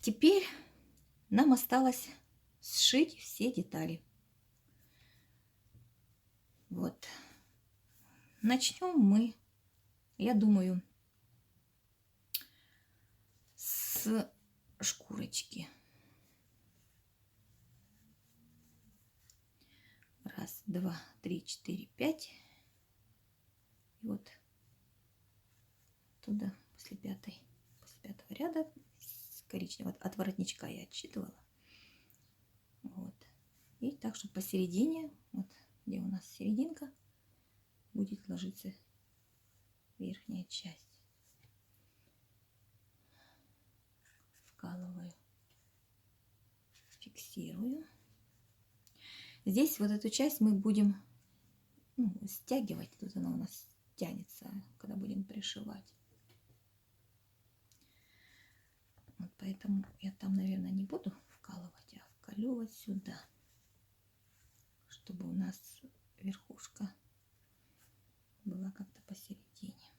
Теперь нам осталось сшить все детали. Вот. Начнем мы, я думаю, с шкурочки. Раз, два, три, четыре, пять. И вот туда, после пятого ряда, коричневого, от воротничка я отсчитывала. Вот. И так, чтобы посередине, вот где у нас серединка, будет ложиться верхняя часть. Вкалываю, фиксирую. Здесь вот эту часть мы будем стягивать. Тут она у нас тянется, когда будем пришивать. Вот поэтому я там, наверное, не буду вкалывать, а вколю вот сюда, чтобы у нас верхушка была как-то посередине.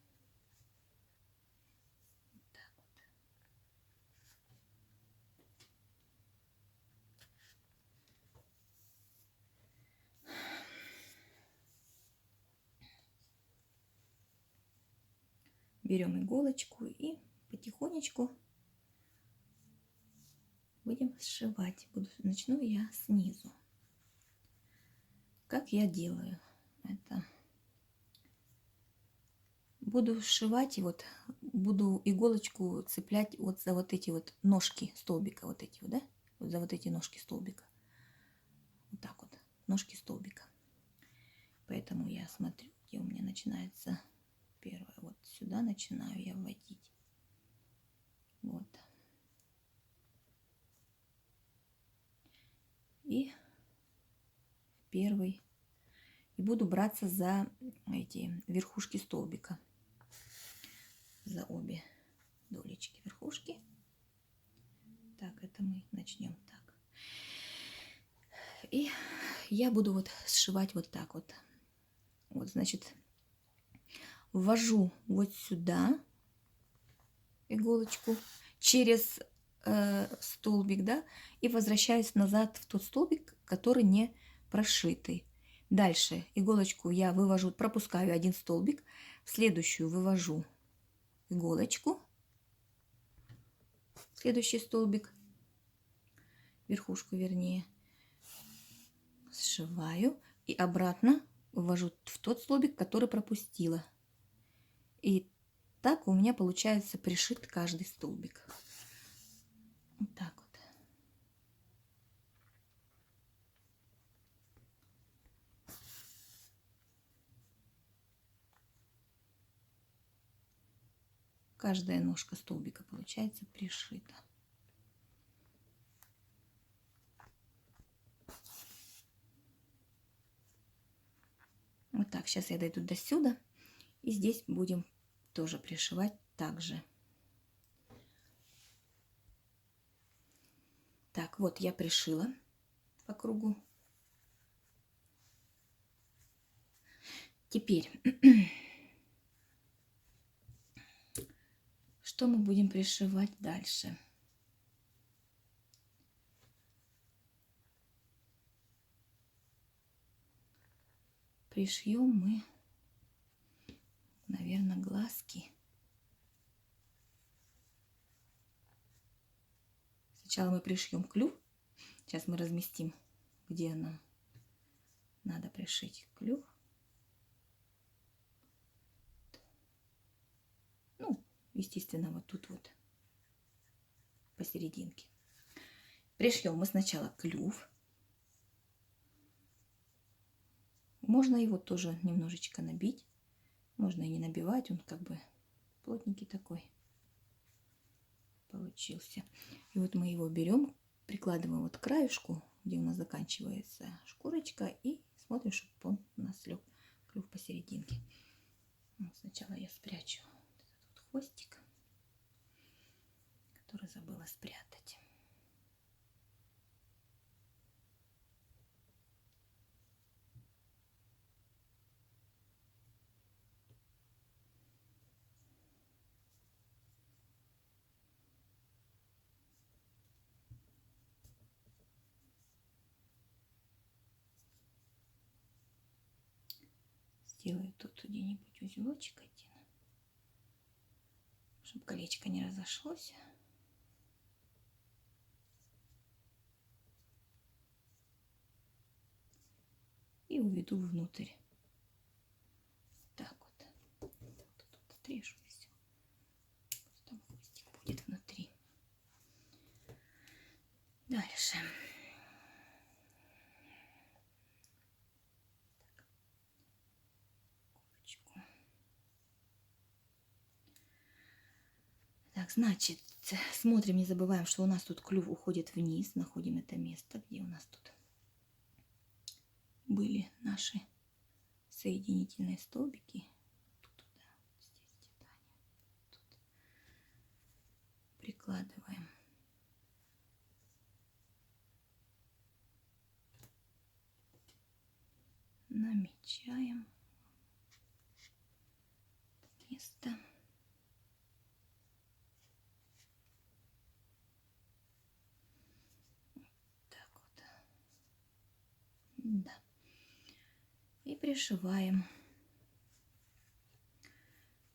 Вот так вот. Берем иголочку и потихонечку будем сшивать. Начну я снизу. Как я делаю это? Буду сшивать, и вот буду иголочку цеплять вот за вот эти вот ножки столбика, вот эти вот, да? Вот за вот эти ножки столбика. Вот так вот, ножки столбика. Поэтому я смотрю, где у меня начинается первое. Вот сюда начинаю я вводить. Вот. И первый. И буду браться за эти верхушки столбика. За обе долечки верхушки. Так, это мы начнем так. И я буду вот сшивать вот так вот. Вот, значит, ввожу вот сюда иголочку через столбик, да, и возвращаюсь назад в тот столбик, который не прошитый. Дальше иголочку я вывожу, пропускаю один столбик, в следующую вывожу иголочку, следующий столбик, верхушку вернее, сшиваю и обратно ввожу в тот столбик, который пропустила. И так у меня получается пришит каждый столбик. Вот так вот. Каждая ножка столбика получается пришита. Вот так, сейчас я дойду до сюда. И здесь будем тоже пришивать также. Так, вот я пришила по кругу. Теперь, что мы будем пришивать дальше? Пришьем мы, наверное, глазки. Сначала мы пришьем клюв. Сейчас мы разместим, где нам надо пришить клюв. Ну, естественно, вот тут вот посерединке. Пришьем мы сначала клюв. Можно его тоже немножечко набить. Можно и не набивать, он как бы плотненький такой получился. И вот мы его берем, прикладываем вот к краешку, где у нас заканчивается шкурочка, и смотрим, чтобы он у нас лег клюв посерединке. Вот сначала я спрячу вот этот вот хвостик, который забыла спрятать. Сделаю тут где-нибудь узелочек один, чтобы колечко не разошлось. И уведу внутрь. Так вот. Тут отрежу и все. Пусть там хвостик будет внутри. Дальше. Курочку. Так, значит, смотрим, не забываем, что у нас тут клюв уходит вниз. Находим это место, где у нас тут были наши соединительные столбики. Тут, да, здесь Таня. Тут прикладываем. Намечаем место. Так вот. Да. И пришиваем.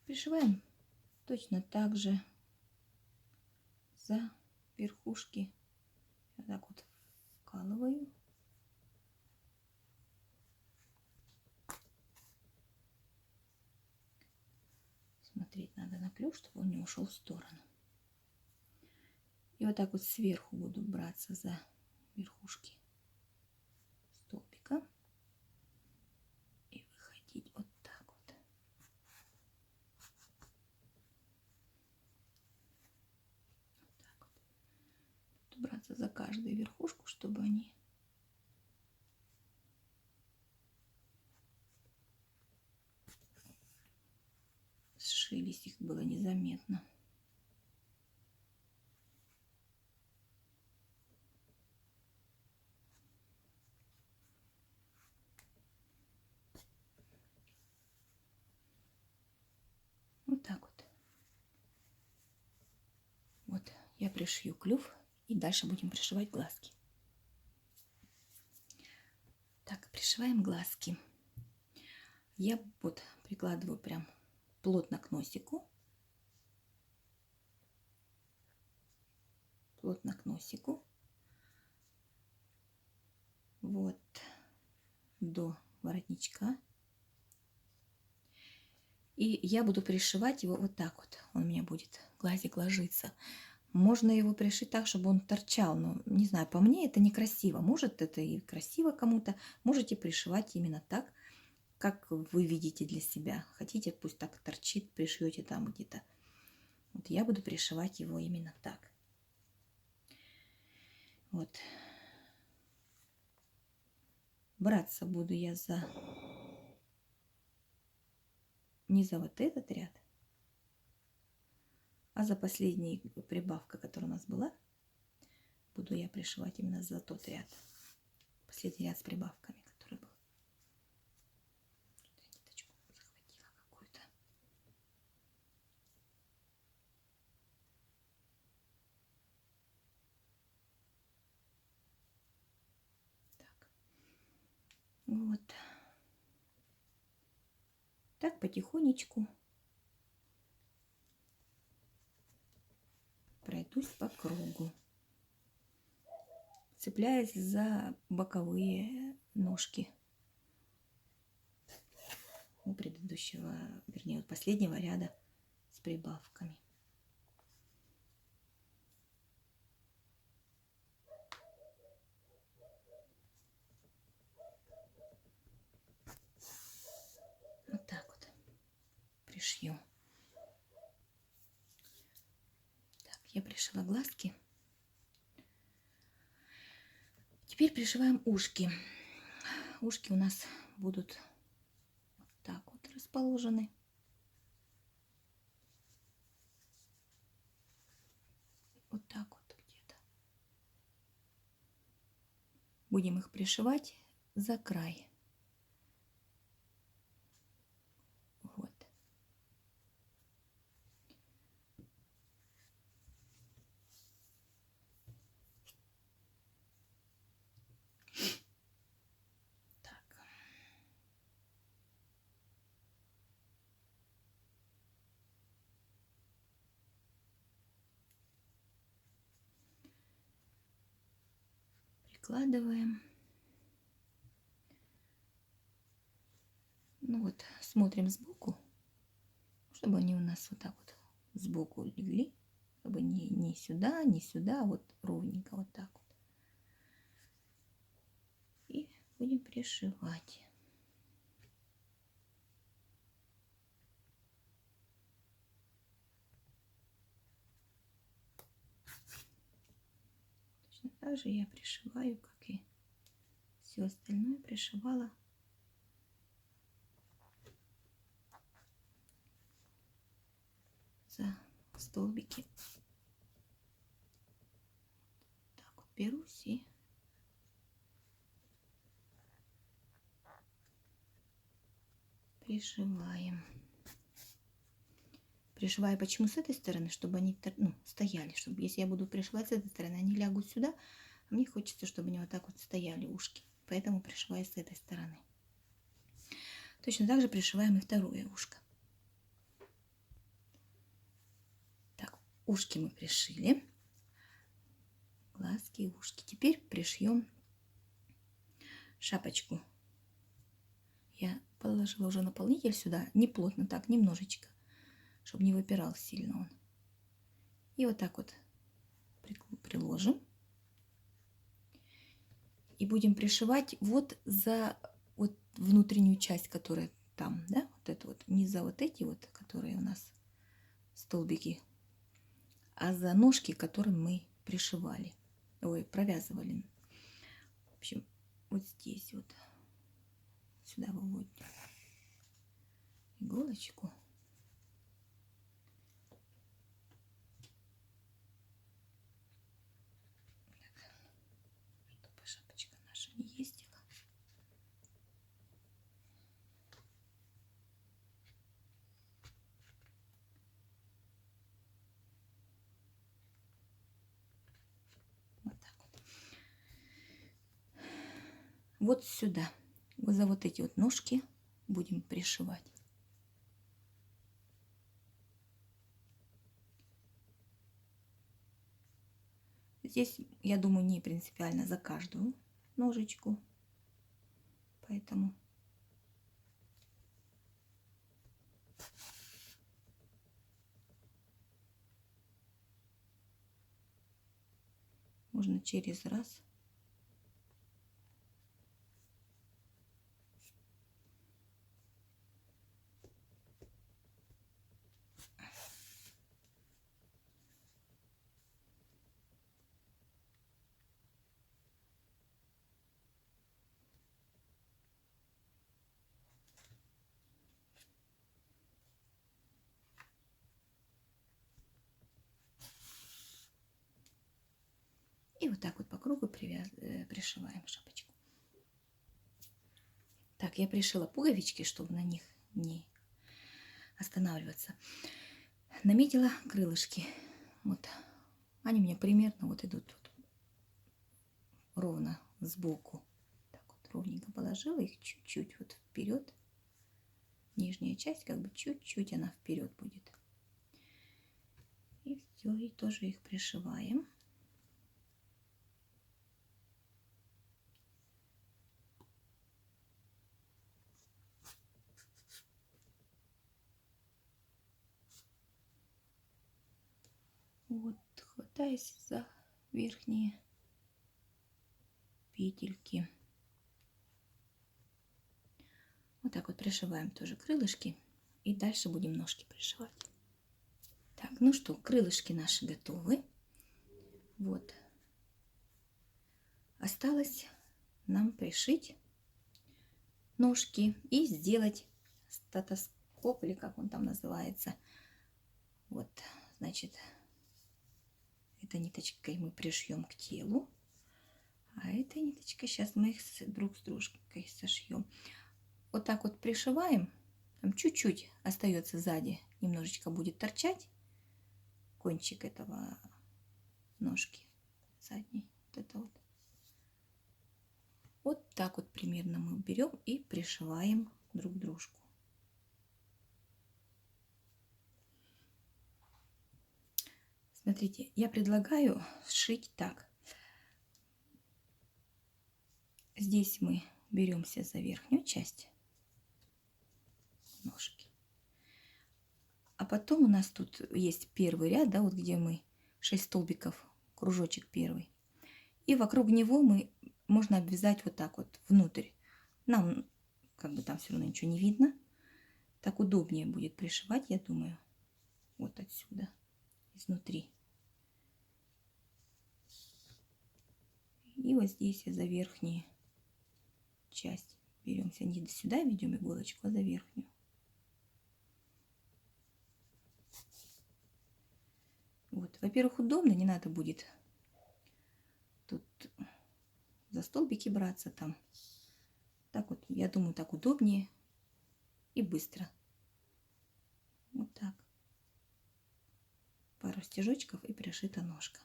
Пришиваем точно так же за верхушки. Вот так вот вкалываю. Смотреть надо на клюв, чтобы он не ушел в сторону. И вот так вот сверху буду браться за верхушки столбика и выходить вот так вот. Вот так вот. Буду браться за каждую верхушку, чтобы они сшились, их было незаметно. Вот так вот. Вот я пришью клюв, и дальше будем пришивать глазки. Так, пришиваем глазки. Я вот прикладываю прям плотно к носику. Плотно к носику. Вот до воротничка. И я буду пришивать его вот так вот. Он у меня будет, глазик ложиться. Можно его пришить так, чтобы он торчал. Но, не знаю, по мне это некрасиво. Может, это и красиво кому-то. Можете пришивать именно так, как вы видите для себя. Хотите, пусть так торчит, пришьете там где-то. Вот я буду пришивать его именно так. Вот. Браться буду я за... не за вот этот ряд, а за последняя прибавка, которая у нас была, буду я пришивать именно за тот ряд. Последний ряд с прибавками, который был. Я ниточку захватила какую-то. Так. Вот. Так потихонечку пройдусь по кругу, цепляясь за боковые ножки у предыдущего, вернее, у последнего ряда с прибавками. Вот так вот пришью. Так, я пришила глазки. Теперь пришиваем ушки. Ушки у нас будут вот так вот расположены. Вот так вот где-то. Будем их пришивать за край. Вот. Так. прикладываем. Ну вот, смотрим сбоку, чтобы они у нас вот так вот сбоку легли, чтобы не сюда, не сюда, а вот ровненько вот так вот. И будем пришивать. Точно так же я пришиваю, как и все остальное пришивала. За столбики. Так вот берусь и пришиваем. Пришиваю почему с этой стороны, чтобы они стояли, чтобы если я буду пришивать с этой стороны, они лягут сюда, а мне хочется, чтобы они вот так вот стояли ушки, поэтому пришиваю с этой стороны. Точно так же пришиваем и второе ушко. Так, ушки мы пришили, глазки и ушки. Теперь пришьем шапочку. Я положила уже наполнитель сюда, не плотно, так, немножечко, чтобы не выпирал сильно он. И вот так вот приложим. И будем пришивать вот за вот внутреннюю часть, которая там, да, вот это вот, не за вот эти вот, которые у нас столбики, а за ножки, которые мы пришивали, ой, провязывали. В общем, вот здесь вот, сюда выводим иголочку. Чтобы шапочка наша не ездила. Вот так вот. Вот сюда, вот за вот эти вот ножки будем пришивать. Здесь, я думаю, не принципиально за каждую ножечку, поэтому можно через раз. И вот так вот по кругу пришиваем шапочку. Так, я пришила пуговички, чтобы на них не останавливаться. Наметила крылышки. Вот. Они у меня примерно вот идут тут ровно сбоку. Так вот ровненько положила их чуть-чуть вот вперед. Нижняя часть как бы чуть-чуть она вперед будет. И все, и тоже их пришиваем. Вот, хватаясь за верхние петельки. Вот так вот пришиваем тоже крылышки. И дальше будем ножки пришивать. Так, ну что, крылышки наши готовы. Вот. Осталось нам пришить ножки и сделать стетоскоп, или как он там называется. Вот, значит, этой ниточкой мы пришьем к телу, а этой ниточкой сейчас мы их друг с дружкой сошьем. Вот так вот пришиваем, там чуть-чуть остается сзади, немножечко будет торчать кончик этого ножки задней. Вот это вот. Вот так вот примерно мы берем и пришиваем друг дружку. Смотрите, я предлагаю сшить так. Здесь мы беремся за верхнюю часть ножки. А потом у нас тут есть первый ряд, да, вот где мы 6 столбиков, кружочек первый. И вокруг него можно обвязать вот так вот внутрь. Нам как бы там все равно ничего не видно. Так удобнее будет пришивать, я думаю. Вот отсюда, изнутри. И вот здесь за верхнюю часть беремся. Не сюда ведем иголочку, а за верхнюю. Вот, во-первых, удобно, не надо будет тут за столбики браться там. Так вот, я думаю, так удобнее и быстро. Вот так. Пару стежочков и пришита ножка.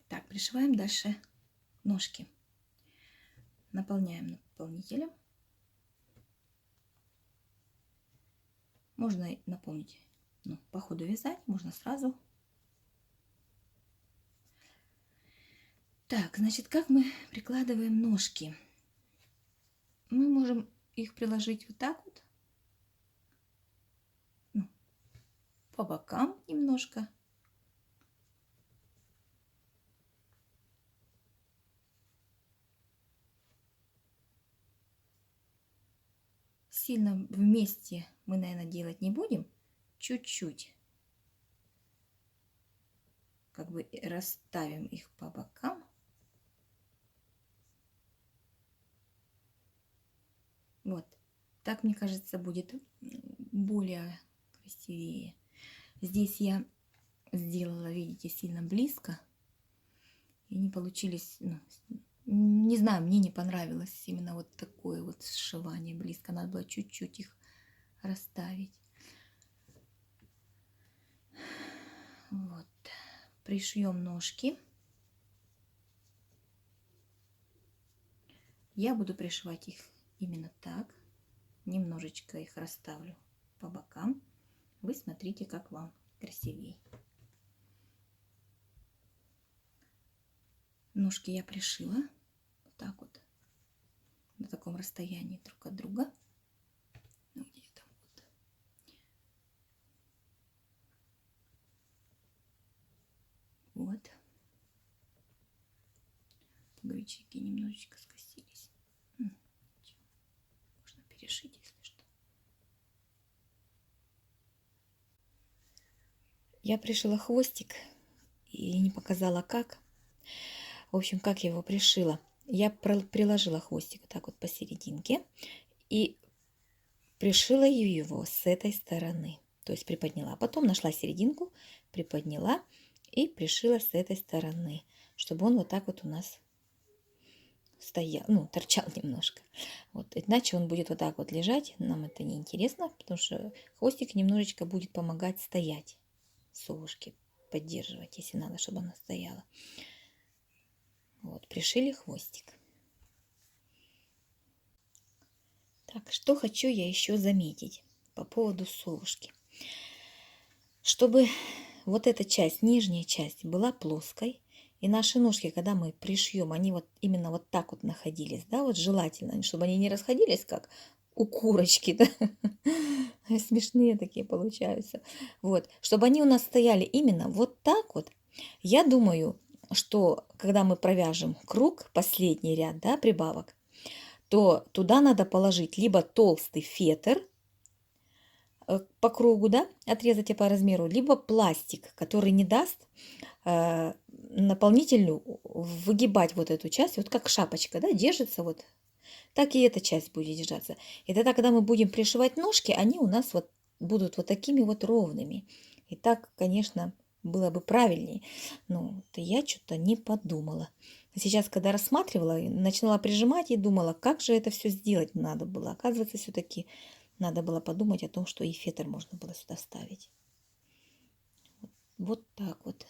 Так, пришиваем дальше ножки. Наполняем наполнителем. Можно наполнить, по ходу вязать, можно сразу. Так, значит, как мы прикладываем ножки? Мы можем их приложить вот так вот, по бокам немножко. Сильно вместе мы, наверное, делать не будем. Чуть-чуть. Как бы расставим их по бокам. Вот. Так, мне кажется, будет более красивее. Здесь я сделала, видите, сильно близко. И не получились, не знаю, мне не понравилось именно вот такое вот сшивание близко. Надо было чуть-чуть их расставить. Вот. Пришьем ножки. Я буду пришивать их именно так. Немножечко их расставлю по бокам. Вы смотрите, как вам красивее. Ножки я пришила вот так вот, на таком расстоянии друг от друга. Где-то вот. Вот. Пуговички немножечко скосились. Можно перешить, если что. Я пришила хвостик и не показала как. В общем, как я его пришила. Я приложила хвостик так вот посерединке и пришила его с этой стороны. То есть приподняла. Потом нашла серединку, приподняла и пришила с этой стороны, чтобы он вот так вот у нас стоял, торчал немножко. Вот, иначе он будет вот так вот лежать. Нам это не интересно, потому что хвостик немножечко будет помогать стоять. Совушки поддерживать, если надо, чтобы она стояла. Вот, пришили хвостик. Так, что хочу я еще заметить по поводу совушки. Чтобы вот эта часть, нижняя часть была плоской, и наши ножки, когда мы пришьем, они вот именно вот так вот находились, да, вот желательно, чтобы они не расходились, как у курочки, да, смешные такие получаются, вот, чтобы они у нас стояли именно вот так вот. Я думаю, что когда мы провяжем круг, последний ряд, да, прибавок, то туда надо положить либо толстый фетр по кругу, да, отрезать по размеру, либо пластик, который не даст наполнителю выгибать вот эту часть, вот как шапочка, да, держится вот, так и эта часть будет держаться. И тогда, когда мы будем пришивать ножки, они у нас вот будут вот такими вот ровными. И так, конечно, было бы правильнее. Но я что-то не подумала. Сейчас, когда рассматривала, начинала прижимать и думала, как же это все сделать надо было. Оказывается, все-таки надо было подумать о том, что и фетр можно было сюда ставить. Вот так вот.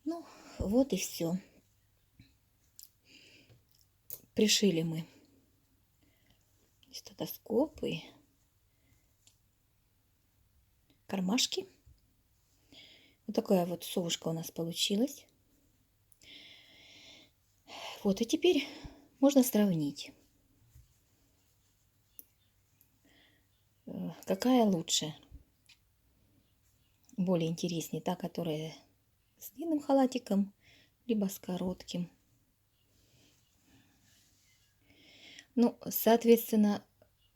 Ну, вот и все. Пришили мы стетоскопы, кармашки. Вот такая вот совушка у нас получилась. Вот, и теперь можно сравнить, какая лучше, более интереснее, та, которая с длинным халатиком, либо с коротким. Ну, соответственно,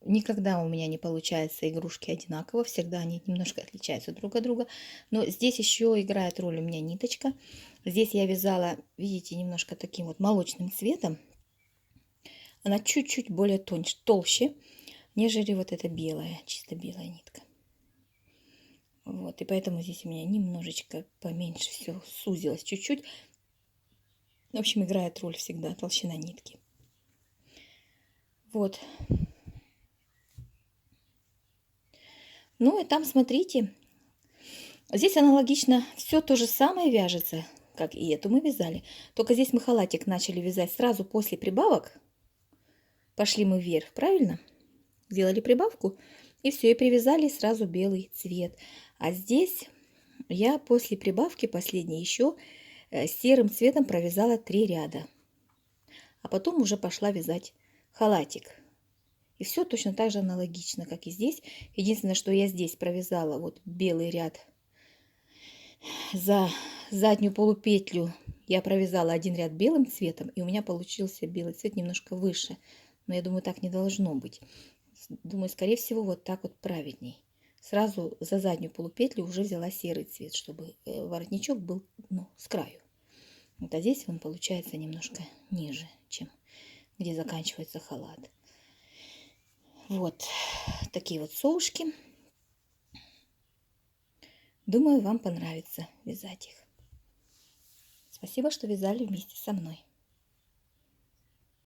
никогда у меня не получается игрушки одинаково, всегда они немножко отличаются друг от друга. Но здесь еще играет роль у меня ниточка. Здесь я вязала, видите, немножко таким вот молочным цветом. Она чуть-чуть более толще, нежели вот эта белая, чисто белая нитка. Вот, и поэтому здесь у меня немножечко поменьше все сузилось чуть-чуть. В общем, играет роль всегда толщина нитки. Вот. Ну и там, смотрите, здесь аналогично все то же самое вяжется, как и эту мы вязали. Только здесь мы халатик начали вязать сразу после прибавок. Пошли мы вверх, правильно? Сделали прибавку и все, и привязали сразу белый цвет. А здесь я после прибавки последней еще серым цветом провязала 3 ряда. А потом уже пошла вязать халатик. И все точно так же аналогично, как и здесь. Единственное, что я здесь провязала вот белый ряд за заднюю полупетлю. Я провязала один ряд белым цветом, и у меня получился белый цвет немножко выше. Но я думаю, так не должно быть. Думаю, скорее всего, вот так вот правильней. Сразу за заднюю полупетлю уже взяла серый цвет, чтобы воротничок был с краю. Вот, а здесь он получается немножко ниже, чем где заканчивается халат. Вот такие вот совушки. Думаю, вам понравится вязать их. Спасибо, что вязали вместе со мной.